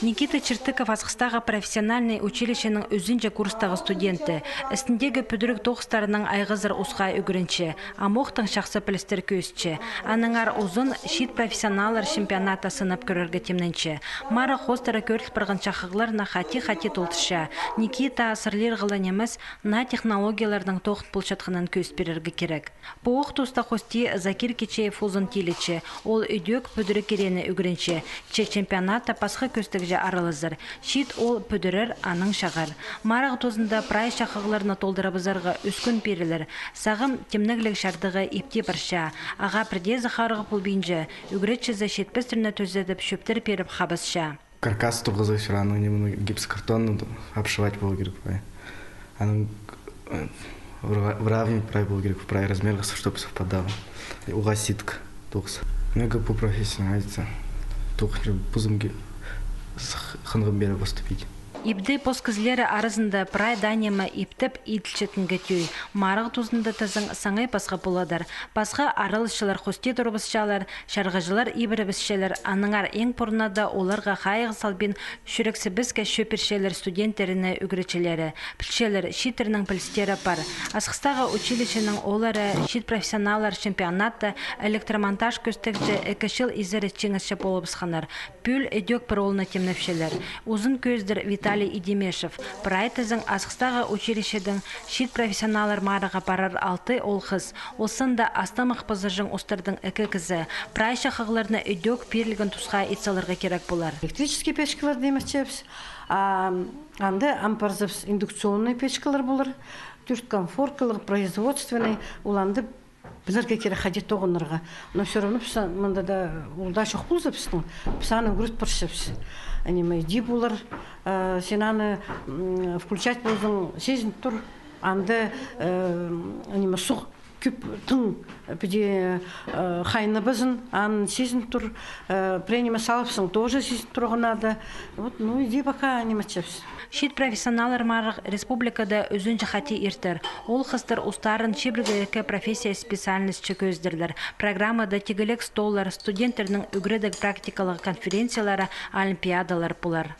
Никита Чертыков Асқыстағы профессиональный училищенің өзінже курстағы студенті. Істіндегі пүдірік тоқыстарының айғызыр ұсқа үгірінші, амоқтың шақсы пілістер көзчі. Аныңар ұзын шит профессионалар чемпионата сынып көрерге темнінші. Мара қостары көріл бірғын шақығыларына хати толтыша. Никита асырлер ғыланеміз на технологиялардың тоқыт бұлшатқынан көз берерге керек. Бұғық тұста қости Закир Кечеев ұзын телечі. Ол үйдек пүдірік керені үгірінші. Чемпионата пасқы көстік аралызыр. Шит ол пөдірір аның шағар. Марағы тозында прай шақығыларына толдырабызарға үскін перілер. Сағым темніглік шардығы епте барша. Аға бірде зақарығы пұлбейінжі. Үгіретшізі шетпіз түріне төздедіп шөптер періп қабысша. Каркас тұрғызы шыраның немені гипсокартонны обшивать болу керек. Аның вравень прай болу керек. Прай размерға, чтобы совпадало. Уға ситка. Мега по профессии нравится. Только бузымге хынғын бері поступить. Ипді поскізлері арызында прай данема иптіп итлчетін гетюй. Марығы тұзында тазың саңай пасқа боладар. Пасқа арылышылар, хосте тұрыбысшалар, шарғажылар ибірібісшелер. Аныңар ең пұрнада оларға қайығы салбен шүрексі бізге шөпершелер студенттеріне үгіречелері. Пілшелер шитерінің пілістері бар. Асқыстағы училищенің олары шит профессионалар чемпионатты электромонтаж көстікті әкішіл изері чеңісші болыбысқанар. Пүл өдек бір олына темнепшелер. Uzun көздір Виталий Идемешев. Прайтызың Асқыстағы училищедің шит профессионалар марыға барар 6 ол қыз. Осында астамық пызыржың ұстырдың әкі кізі. Прай шақығыларына өдек перілген тұсқа етсаларға керек болар. Электрические печкалар демесчепс. Анды ампарзывс индукционный печкалар болар. Түрт комфорткалар, производственный. Уланды білерге керек қадет тоғынырға. Но все равно мұнда да ұлда шоқ бұлзапсың. Псаны күріт біршіпс. Аниме дибулар, сенаны включать болдың сезін тұр. Анды аниме сұқ күп тың піде қайны бізін, ан сезін тұр. Прениме салыпсың, тоже сезін тұрғынады. Вот, ну, иди пока аниме чепс. Шит профессионалар марық республикада өзінчі қати ертір. Ол қыстыр ұстарын шебіргілікі профессия специальності көздірлер. Программада тегілік столлар, студенттерінің үгірідік практикалық конференциялары, олимпиадалар бұлар.